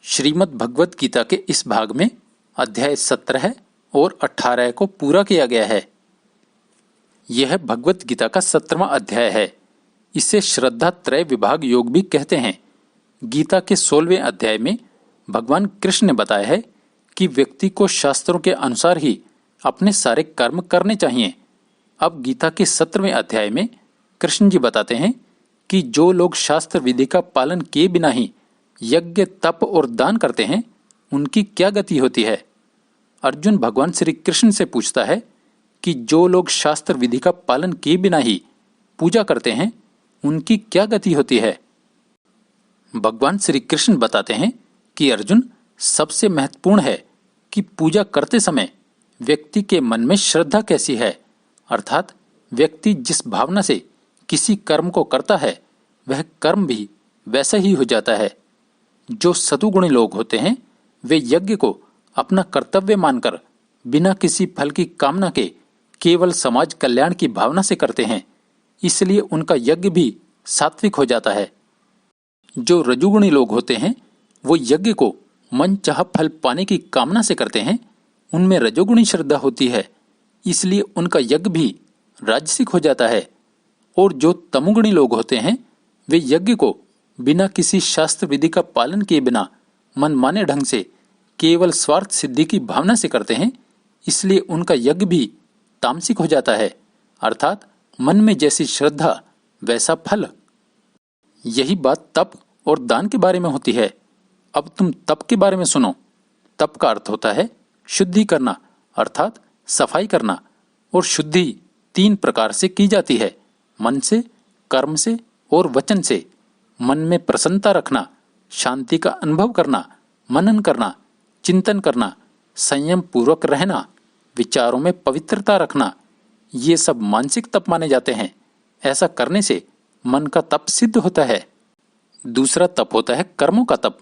श्रीमद् भगवत गीता के इस भाग में अध्याय 17 और 18 को पूरा किया गया है। यह भगवत गीता का 17वां अध्याय है। इसे श्रद्धा त्रय विभाग योग भी कहते हैं। गीता के 16वें अध्याय में भगवान कृष्ण ने बताया है कि व्यक्ति को शास्त्रों के अनुसार ही अपने सारे कर्म करने चाहिए। अब गीता के 17वें अध्याय में कृष्ण जी बताते हैं कि जो लोग शास्त्र विधि का पालन किए बिना ही यज्ञ, तप और दान करते हैं, उनकी क्या गति होती है। अर्जुन भगवान श्री कृष्ण से पूछता है कि जो लोग शास्त्र विधि का पालन किए बिना ही पूजा करते हैं, उनकी क्या गति होती है। भगवान श्री कृष्ण बताते हैं कि अर्जुन, सबसे महत्वपूर्ण है कि पूजा करते समय व्यक्ति के मन में श्रद्धा कैसी है, अर्थात व्यक्ति जिस भावना से किसी कर्म को करता है वह कर्म भी वैसा ही हो जाता है। जो सतुगुणी लोग होते हैं वे यज्ञ को अपना कर्तव्य मानकर बिना किसी फल की कामना के केवल समाज कल्याण की भावना से करते हैं, इसलिए उनका यज्ञ भी सात्विक हो जाता है। जो रजुगुणी लोग होते हैं वो यज्ञ को मन चाह फल पाने की कामना से करते हैं, उनमें रजोगुणी श्रद्धा होती है, इसलिए उनका यज्ञ भी राजसिक हो जाता है। और जो तमोगुणी लोग होते हैं वे यज्ञ को बिना किसी शास्त्र विधि का पालन किए बिना मनमाने ढंग से केवल स्वार्थ सिद्धि की भावना से करते हैं, इसलिए उनका यज्ञ भी तामसिक हो जाता है, अर्थात मन में जैसी श्रद्धा वैसा फल। यही बात तप और दान के बारे में होती है। अब तुम तप के बारे में सुनो। तप का अर्थ होता है शुद्धि करना, अर्थात सफाई करना। और शुद्धि 3 प्रकार से की जाती है, मन से, कर्म से और वचन से। मन में प्रसन्नता रखना, शांति का अनुभव करना, मनन करना, चिंतन करना, संयम पूर्वक रहना, विचारों में पवित्रता रखना, ये सब मानसिक तप माने जाते हैं। ऐसा करने से मन का तप सिद्ध होता है। दूसरा तप होता है कर्मों का तप।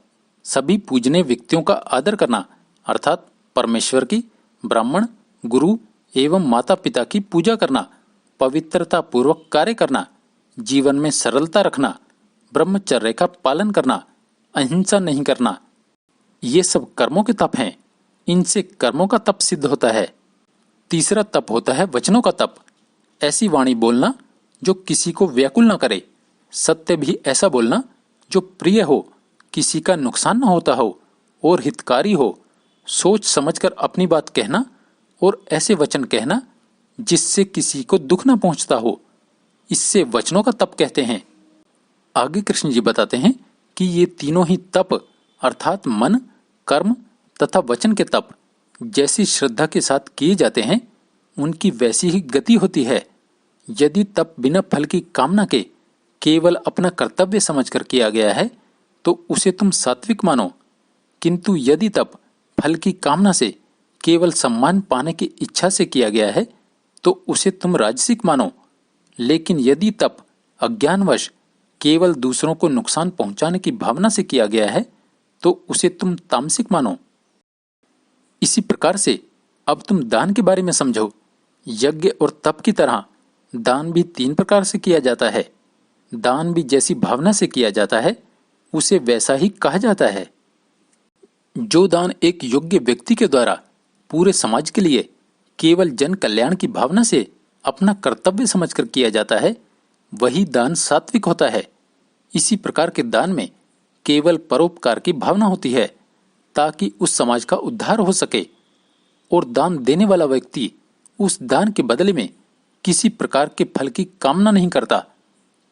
सभी पूजनीय व्यक्तियों का आदर करना, अर्थात परमेश्वर की, ब्राह्मण, गुरु एवं माता पिता की पूजा करना, पवित्रता पूर्वक कार्य करना, जीवन में सरलता रखना, ब्रह्मचर्य का पालन करना, अहिंसा नहीं करना, ये सब कर्मों के तप हैं। इनसे कर्मों का तप सिद्ध होता है। तीसरा तप होता है वचनों का तप। ऐसी वाणी बोलना जो किसी को व्याकुल न करे, सत्य भी ऐसा बोलना जो प्रिय हो, किसी का नुकसान न होता हो और हितकारी हो, सोच समझकर अपनी बात कहना और ऐसे वचन कहना जिससे किसी को दुख न पहुंचता हो, इससे वचनों का तप कहते हैं। आगे कृष्ण जी बताते हैं कि ये तीनों ही तप, अर्थात मन, कर्म तथा वचन के तप जैसी श्रद्धा के साथ किए जाते हैं, उनकी वैसी ही गति होती है। यदि तप बिना फल की कामना के केवल अपना कर्तव्य समझकर किया गया है तो उसे तुम सात्विक मानो, किंतु यदि तप फल की कामना से केवल सम्मान पाने की इच्छा से किया गया है तो उसे तुम राजसिक मानो। लेकिन यदि तप अज्ञानवश केवल दूसरों को नुकसान पहुंचाने की भावना से किया गया है तो उसे तुम तामसिक मानो। इसी प्रकार से अब तुम दान के बारे में समझो। यज्ञ और तप की तरह दान भी 3 प्रकार से किया जाता है। दान भी जैसी भावना से किया जाता है उसे वैसा ही कहा जाता है। जो दान एक योग्य व्यक्ति के द्वारा पूरे समाज के लिए केवल जन कल्याण की भावना से अपना कर्तव्य समझकर किया जाता है, वही दान सात्विक होता है। इसी प्रकार के दान में केवल परोपकार की भावना होती है ताकि उस समाज का उद्धार हो सके, और दान देने वाला व्यक्ति उस दान के बदले में किसी प्रकार के फल की कामना नहीं करता,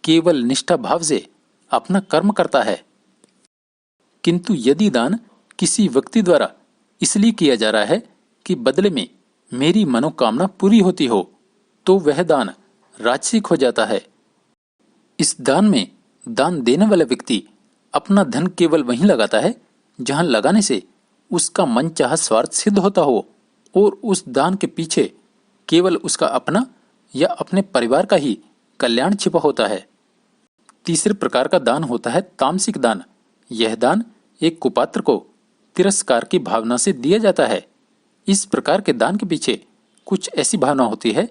केवल निष्ठा भाव से अपना कर्म करता है। किंतु यदि दान किसी व्यक्ति द्वारा इसलिए किया जा रहा है कि बदले में मेरी मनोकामना पूरी होती हो, तो वह दान राजसिक हो जाता है। इस दान में दान देने वाला व्यक्ति अपना धन केवल वहीं लगाता है जहां लगाने से उसका मनचाहा स्वार्थ सिद्ध होता हो और उस दान के पीछे केवल उसका अपना या अपने परिवार का ही कल्याण छिपा होता है। तीसरे प्रकार का दान होता है तामसिक दान। यह दान एक कुपात्र को तिरस्कार की भावना से दिया जाता है। इस प्रकार के दान के पीछे कुछ ऐसी भावना होती है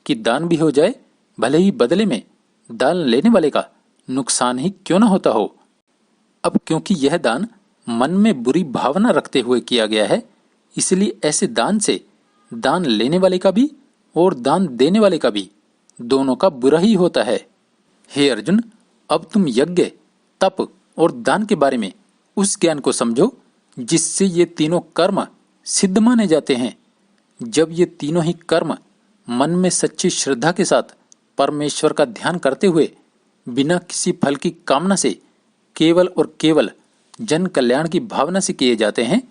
कि दान भी हो जाए, भले ही बदले में दान लेने वाले का नुकसान ही क्यों न होता हो। अब क्योंकि यह दान मन में बुरी भावना रखते हुए किया गया है, इसलिए ऐसे दान से दान लेने वाले का भी और दान देने वाले का भी दोनों का बुरा ही होता है। हे अर्जुन, अब तुम यज्ञ, तप और दान के बारे में उस ज्ञान को समझो जिससे ये तीनों कर्म सिद्ध माने जाते हैं। जब ये तीनों ही कर्म मन में सच्ची श्रद्धा के साथ परमेश्वर का ध्यान करते हुए बिना किसी फल की कामना से केवल और केवल जन कल्याण की भावना से किए जाते हैं,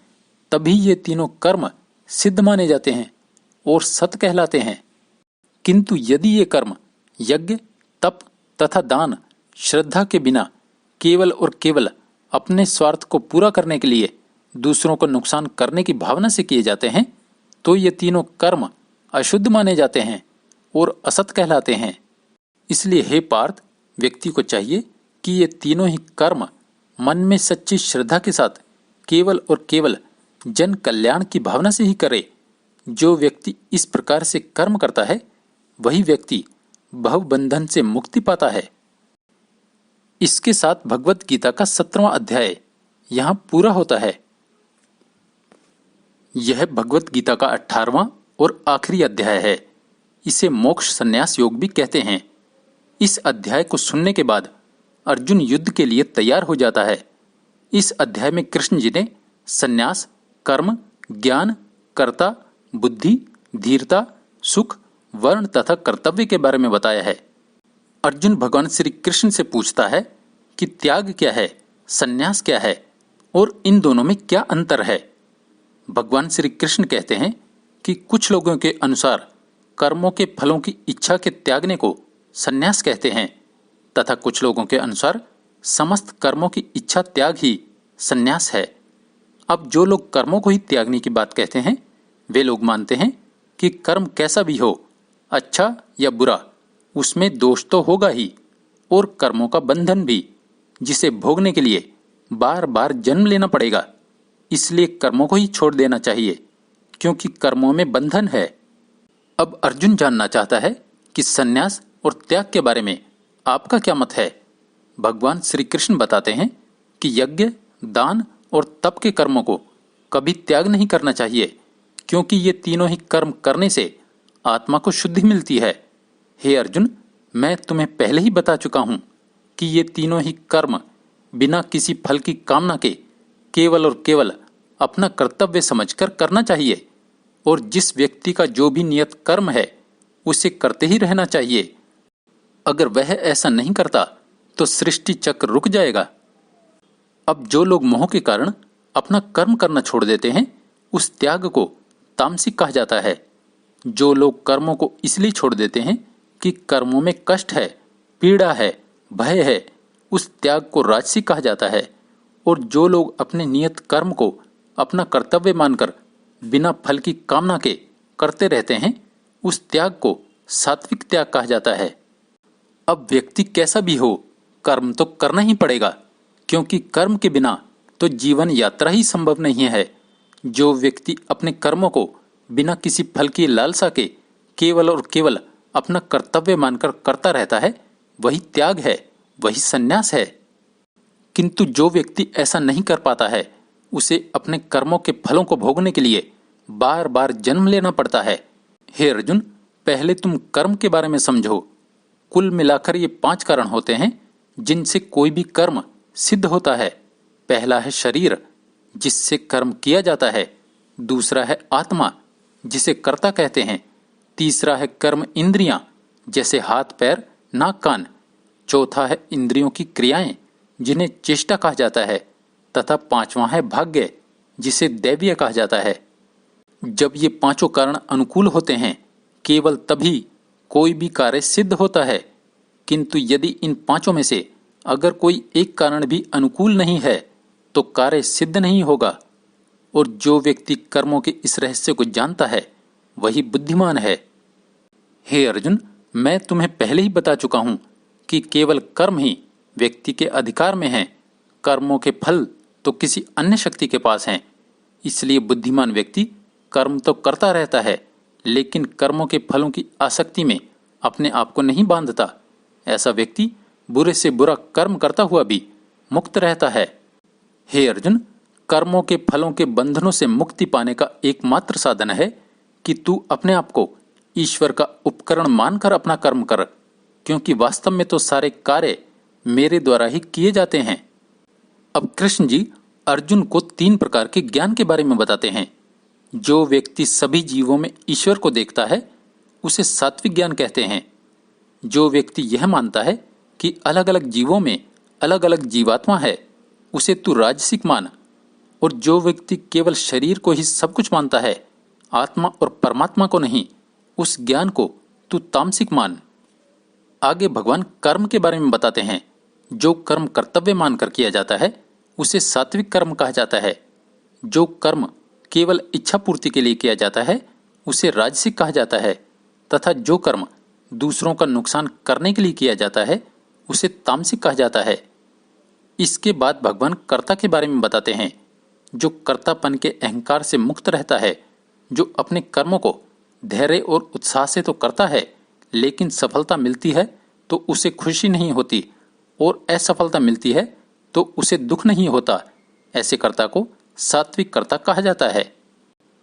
तभी ये तीनों कर्म सिद्ध माने जाते हैं और सत कहलाते हैं। किंतु यदि ये कर्म यज्ञ, तप तथा दान श्रद्धा के बिना केवल और केवल अपने स्वार्थ को पूरा करने के लिए दूसरों को नुकसान करने की भावना से किए जाते हैं, तो ये तीनों कर्म अशुद्ध माने जाते हैं और असत कहलाते हैं। इसलिए हे पार्थ, व्यक्ति को चाहिए कि ये तीनों ही कर्म मन में सच्ची श्रद्धा के साथ केवल और केवल जन कल्याण की भावना से ही करे। जो व्यक्ति इस प्रकार से कर्म करता है, वही व्यक्ति भव बंधन से मुक्ति पाता है। इसके साथ भगवत गीता का 17वां अध्याय यहाँ पूरा होता है। यह भगवत गीता का 18वां और आखिरी अध्याय है। इसे मोक्ष संन्यास योग भी कहते हैं। इस अध्याय को सुनने के बाद अर्जुन युद्ध के लिए तैयार हो जाता है। इस अध्याय में कृष्ण जी ने संन्यास, कर्म, ज्ञान, कर्ता, बुद्धि, धीरता, सुख, वर्ण तथा कर्तव्य के बारे में बताया है। अर्जुन भगवान श्री कृष्ण से पूछता है कि त्याग क्या है, संन्यास क्या है और इन दोनों में क्या अंतर है। भगवान श्री कृष्ण कहते हैं कि कुछ लोगों के अनुसार कर्मों के फलों की इच्छा के त्यागने को संन्यास कहते हैं तथा कुछ लोगों के अनुसार समस्त कर्मों की इच्छा त्याग ही संन्यास है। अब जो लोग कर्मों को ही त्यागने की बात कहते हैं, वे लोग मानते हैं कि कर्म कैसा भी हो, अच्छा या बुरा, उसमें दोष तो होगा ही और कर्मों का बंधन भी, जिसे भोगने के लिए बार बार जन्म लेना पड़ेगा। इसलिए कर्मों को ही छोड़ देना चाहिए, क्योंकि कर्मों में बंधन है। अब अर्जुन जानना चाहता है कि संन्यास और त्याग के बारे में आपका क्या मत है। भगवान श्री कृष्ण बताते हैं कि यज्ञ, दान और तप के कर्मों को कभी त्याग नहीं करना चाहिए, क्योंकि ये तीनों ही कर्म करने से आत्मा को शुद्धि मिलती है। हे अर्जुन, मैं तुम्हें पहले ही बता चुका हूं कि ये तीनों ही कर्म बिना किसी फल की कामना के केवल और केवल अपना कर्तव्य समझकर करना चाहिए, और जिस व्यक्ति का जो भी नियत कर्म है उसे करते ही रहना चाहिए। अगर वह ऐसा नहीं करता तो सृष्टि चक्र रुक जाएगा। अब जो लोग मोह के कारण अपना कर्म करना छोड़ देते हैं, उस त्याग को तामसिक कहा जाता है। जो लोग कर्मों को इसलिए छोड़ देते हैं कि कर्मों में कष्ट है, पीड़ा है, भय है, उस त्याग को राजसिक कहा जाता है। और जो लोग अपने नियत कर्म को अपना कर्तव्य मानकर बिना फल की कामना के करते रहते हैं, उस त्याग को सात्विक त्याग कहा जाता है। अब व्यक्ति कैसा भी हो, कर्म तो करना ही पड़ेगा, क्योंकि कर्म के बिना तो जीवन यात्रा ही संभव नहीं है। जो व्यक्ति अपने कर्मों को बिना किसी फल की लालसा के केवल और केवल अपना कर्तव्य मानकर करता रहता है, वही त्याग है, वही संन्यास है। किंतु जो व्यक्ति ऐसा नहीं कर पाता है, उसे अपने कर्मों के फलों को भोगने के लिए बार बार जन्म लेना पड़ता है। हे अर्जुन, पहले तुम कर्म के बारे में समझो। कुल मिलाकर ये 5 कारण होते हैं जिनसे कोई भी कर्म सिद्ध होता है। पहला है शरीर, जिससे कर्म किया जाता है। दूसरा है आत्मा, जिसे कर्ता कहते हैं। तीसरा है कर्म इंद्रियां, जैसे हाथ, पैर, नाक, कान। चौथा है इंद्रियों की क्रियाएं, जिन्हें चेष्टा कहा जाता है। तथा 5वां है भाग्य, जिसे दैवीय कहा जाता है। जब ये 5 कारण अनुकूल होते हैं, केवल तभी कोई भी कार्य सिद्ध होता है। किंतु यदि इन 5 में से अगर कोई एक कारण भी अनुकूल नहीं है, तो कार्य सिद्ध नहीं होगा। और जो व्यक्ति कर्मों के इस रहस्य को जानता है, वही बुद्धिमान है। हे अर्जुन, मैं तुम्हें पहले ही बता चुका हूं कि केवल कर्म ही व्यक्ति के अधिकार में है। कर्मों के फल तो किसी अन्य शक्ति के पास हैं। इसलिए बुद्धिमान व्यक्ति कर्म तो करता रहता है, लेकिन कर्मों के फलों की आसक्ति में अपने आप को नहीं बांधता। ऐसा व्यक्ति बुरे से बुरा कर्म करता हुआ भी मुक्त रहता है। हे अर्जुन, कर्मों के फलों के बंधनों से मुक्ति पाने का एकमात्र साधन है कि तू अपने आप को ईश्वर का उपकरण मानकर अपना कर्म कर, क्योंकि वास्तव में तो सारे कार्य मेरे द्वारा ही किए जाते हैं। अब कृष्ण जी अर्जुन को 3 प्रकार के ज्ञान के बारे में बताते हैं। जो व्यक्ति सभी जीवों में ईश्वर को देखता है उसे सात्विक ज्ञान कहते हैं। जो व्यक्ति यह मानता है कि अलग अलग जीवों में अलग अलग जीवात्मा है उसे तू राजसिक मान। और जो व्यक्ति केवल शरीर को ही सब कुछ मानता है, आत्मा और परमात्मा को नहीं, उस ज्ञान को तू तामसिक मान। आगे भगवान कर्म के बारे में बताते हैं। जो कर्म कर्तव्य मानकर किया जाता है उसे सात्विक कर्म कहा जाता है। जो कर्म केवल इच्छा पूर्ति के लिए किया जाता है उसे राजसिक कहा जाता है, तथा जो कर्म दूसरों का नुकसान करने के लिए किया जाता है उसे तामसिक कहा जाता है। इसके बाद भगवान कर्ता के बारे में बताते हैं। जो कर्तापन के अहंकार से मुक्त रहता है, जो अपने कर्मों को धैर्य और उत्साह से तो करता है, लेकिन सफलता मिलती है तो उसे खुशी नहीं होती और असफलता मिलती है तो उसे दुख नहीं होता, ऐसे कर्ता को सात्विक कर्ता कहा जाता है।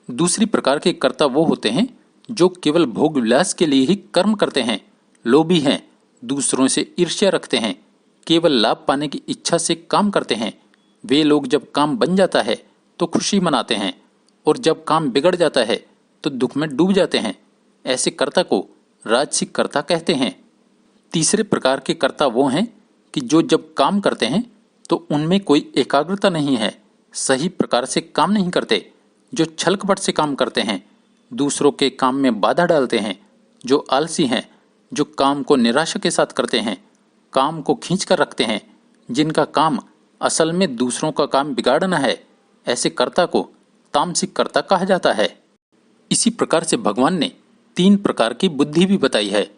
दूसरी प्रकार के कर्ता वो होते हैं जो केवल भोग विलास के लिए ही कर्म करते हैं, लोभी हैं, दूसरों से ईर्ष्या रखते हैं, केवल लाभ पाने की इच्छा से काम करते हैं। वे लोग जब काम बन जाता है तो खुशी मनाते हैं और जब काम बिगड़ जाता है तो दुख में डूब जाते हैं। ऐसे कर्ता को राजसिक कर्ता कहते हैं। तीसरे प्रकार के कर्ता वो हैं कि जो जब काम करते हैं तो उनमें कोई एकाग्रता नहीं है, सही प्रकार से काम नहीं करते, जो छल कपट से काम करते हैं, दूसरों के काम में बाधा डालते हैं, जो आलसी हैं, जो काम को निराशा के साथ करते हैं, काम को खींच कर रखते हैं, जिनका काम असल में दूसरों का काम बिगाड़ना है, ऐसे कर्ता को तामसिक कर्ता कहा जाता है। इसी प्रकार से भगवान ने 3 प्रकार की बुद्धि भी बताई है।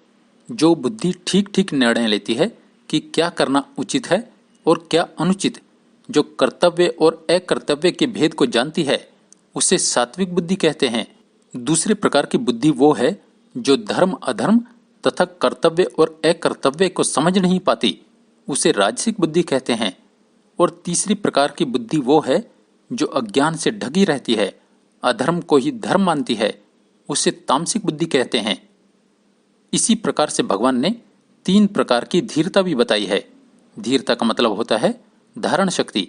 जो बुद्धि ठीक ठीक निर्णय लेती है कि क्या करना उचित है और क्या अनुचित, जो कर्तव्य और अकर्तव्य के भेद को जानती है, उसे सात्विक बुद्धि कहते हैं। दूसरे प्रकार की बुद्धि वो है जो धर्म अधर्म तथा कर्तव्य और अकर्तव्य को समझ नहीं पाती, उसे राजसिक बुद्धि कहते हैं। और तीसरी प्रकार की बुद्धि वो है जो अज्ञान से ढकी रहती है, अधर्म को ही धर्म मानती है, उसे तामसिक बुद्धि कहते हैं। इसी प्रकार से भगवान ने 3 प्रकार की धीरता भी बताई है। धीरता का मतलब होता है धारण शक्ति।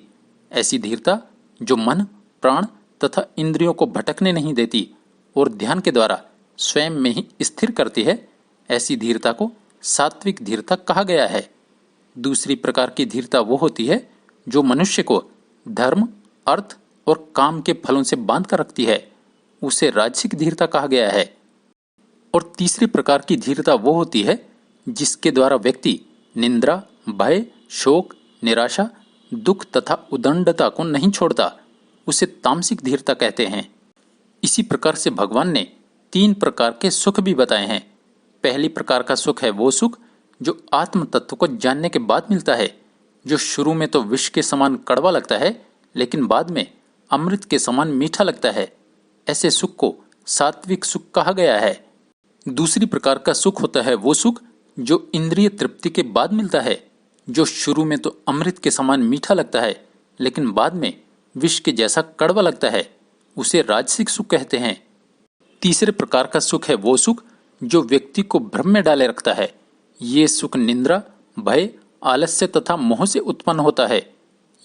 ऐसी धीरता जो मन, प्राण तथा इंद्रियों को भटकने नहीं देती और ध्यान के द्वारा स्वयं में ही स्थिर करती है, ऐसी धीरता को सात्विक धीरता कहा गया है। दूसरी प्रकार की धीरता वो होती है जो मनुष्य को धर्म, अर्थ और काम के फलों से बांध कर रखती है, उसे राजसिक धीरता कहा गया है। और तीसरी प्रकार की धीरता वो होती है जिसके द्वारा व्यक्ति निंद्रा, भय, शोक, निराशा, दुख तथा उदंडता को नहीं छोड़ता, उसे तामसिक धीरता कहते हैं। इसी प्रकार से भगवान ने 3 प्रकार के सुख भी बताए हैं। पहली प्रकार का सुख है वो सुख जो आत्म तत्व को जानने के बाद मिलता है, जो शुरू में तो विष के समान कड़वा लगता है लेकिन बाद में अमृत के समान मीठा लगता है। ऐसे सुख को सात्विक सुख कहा गया है। दूसरी प्रकार का सुख होता है वो सुख जो इंद्रिय तृप्ति के बाद मिलता है, जो शुरू में तो अमृत के समान मीठा लगता है लेकिन बाद में विष के जैसा कड़वा लगता है, उसे राजसिक सुख कहते हैं। तीसरे प्रकार का सुख है वो सुख जो व्यक्ति को भ्रम में डाले रखता है। ये सुख निंद्रा, भय, आलस्य तथा मोह से उत्पन्न होता है।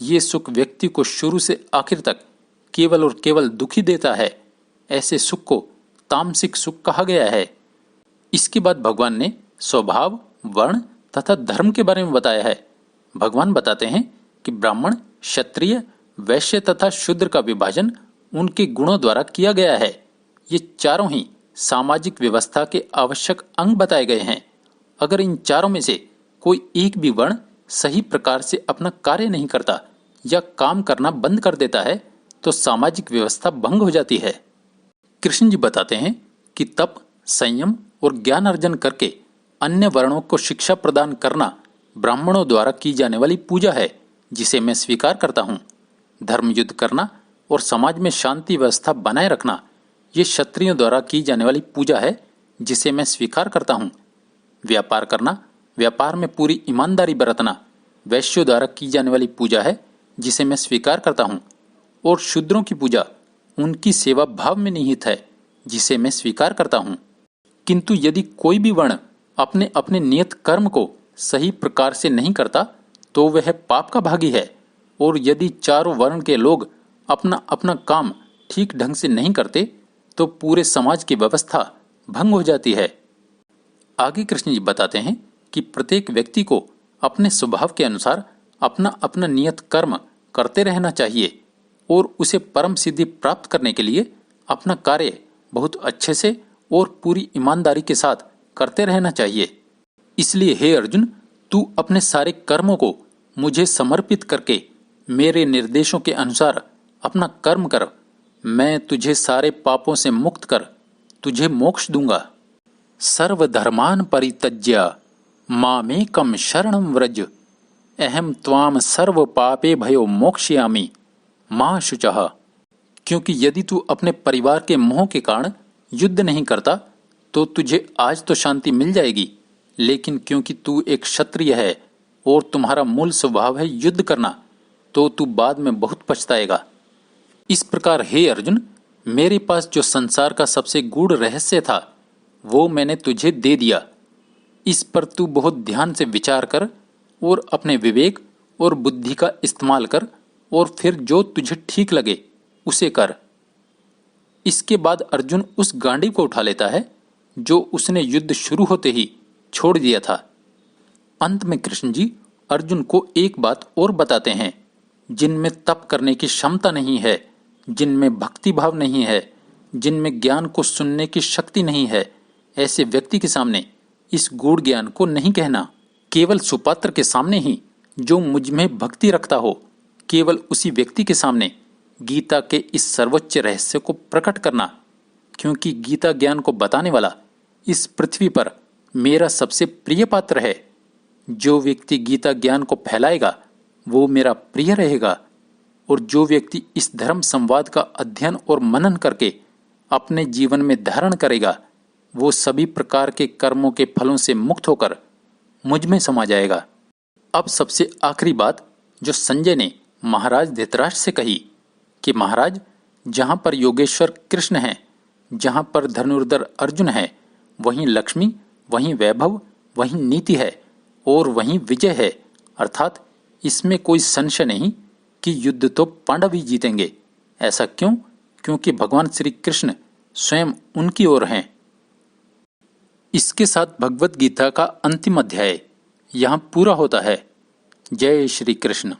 ये सुख व्यक्ति को शुरू से आखिर तक केवल और केवल दुखी देता है। ऐसे सुख को तामसिक सुख कहा गया है। इसके बाद भगवान ने स्वभाव, वर्ण तथा धर्म के बारे में बताया है। भगवान बताते हैं कि ब्राह्मण, क्षत्रिय, वैश्य तथा शूद्र का विभाजन उनके गुणों द्वारा किया गया है। ये चारों ही सामाजिक व्यवस्था के आवश्यक अंग बताए गए हैं। अगर इन चारों में से कोई एक भी वर्ण सही प्रकार से अपना कार्य नहीं करता या काम करना बंद कर देता है तो सामाजिक व्यवस्था भंग हो जाती है। कृष्ण जी बताते हैं कि तप, संयम और ज्ञान अर्जन करके अन्य वर्णों को शिक्षा प्रदान करना ब्राह्मणों द्वारा की जाने वाली पूजा है, जिसे मैं स्वीकार करता हूँ। धर्म युद्ध करना और समाज में शांति व्यवस्था बनाए रखना ये क्षत्रियों द्वारा की जाने वाली पूजा है, जिसे मैं स्वीकार करता हूँ। व्यापार करना, व्यापार में पूरी ईमानदारी बरतना वैश्यों द्वारा की जाने वाली पूजा है, जिसे मैं स्वीकार करता हूँ। और शूद्रों की पूजा उनकी सेवा भाव में निहित है, जिसे मैं स्वीकार करता हूँ। किंतु यदि कोई भी वर्ण अपने अपने नियत कर्म को सही प्रकार से नहीं करता तो वह पाप का भागी है, और यदि चारों वर्ण के लोग अपना अपना काम ठीक ढंग से नहीं करते तो पूरे समाज की व्यवस्था भंग हो जाती है। आगे कृष्ण जी बताते हैं कि प्रत्येक व्यक्ति को अपने स्वभाव के अनुसार अपना अपना नियत कर्म करते रहना चाहिए और उसे परम सिद्धि प्राप्त करने के लिए अपना कार्य बहुत अच्छे से और पूरी ईमानदारी के साथ करते रहना चाहिए। इसलिए हे अर्जुन, तू अपने सारे कर्मों को मुझे समर्पित करके मेरे निर्देशों के अनुसार अपना कर्म कर। मैं तुझे सारे पापों से मुक्त कर तुझे मोक्ष दूंगा। सर्वधर्मान् परित्यज्य मामेकं शरणं व्रज, अहम त्वाम सर्व पापे भयो मोक्ष्यामि मा शुचः। क्योंकि यदि तू अपने परिवार के मोह के कारण युद्ध नहीं करता तो तुझे आज तो शांति मिल जाएगी, लेकिन क्योंकि तू एक क्षत्रिय है और तुम्हारा मूल स्वभाव है युद्ध करना, तो तू बाद में बहुत पछताएगा। इस प्रकार हे अर्जुन, मेरे पास जो संसार का सबसे गूढ़ रहस्य था वो मैंने तुझे दे दिया। इस पर तू बहुत ध्यान से विचार कर और अपने विवेक और बुद्धि का इस्तेमाल कर और फिर जो तुझे ठीक लगे उसे कर। इसके बाद अर्जुन उस गांडीव को उठा लेता है जो उसने युद्ध शुरू होते ही छोड़ दिया था। अंत में कृष्ण जी अर्जुन को एक बात और बताते हैं, जिनमें तप करने की क्षमता नहीं है, जिनमें भक्ति भाव नहीं है, जिनमें ज्ञान को सुनने की शक्ति नहीं है, ऐसे व्यक्ति के सामने इस गूढ़ ज्ञान को नहीं कहना। केवल सुपात्र के सामने ही जो मुझ में भक्ति रखता हो, केवल उसी व्यक्ति के सामने गीता के इस सर्वोच्च रहस्य को प्रकट करना। क्योंकि गीता ज्ञान को बताने वाला इस पृथ्वी पर मेरा सबसे प्रिय पात्र है। जो व्यक्ति गीता ज्ञान को फैलाएगा वो मेरा प्रिय रहेगा, और जो व्यक्ति इस धर्म संवाद का अध्ययन और मनन करके अपने जीवन में धारण करेगा वो सभी प्रकार के कर्मों के फलों से मुक्त होकर मुझ में समा जाएगा। अब सबसे आखिरी बात जो संजय ने महाराज धृतराष्ट्र से कही कि महाराज, जहाँ पर योगेश्वर कृष्ण हैं, जहाँ पर धनुर्धर अर्जुन है, वहीं लक्ष्मी, वहीं वैभव, वहीं नीति है और वहीं विजय है। अर्थात इसमें कोई संशय नहीं कि युद्ध तो पांडव ही जीतेंगे। ऐसा क्यों? क्योंकि भगवान श्री कृष्ण स्वयं उनकी ओर हैं। इसके साथ भगवत गीता का अंतिम अध्याय यहाँ पूरा होता है। जय श्री कृष्ण।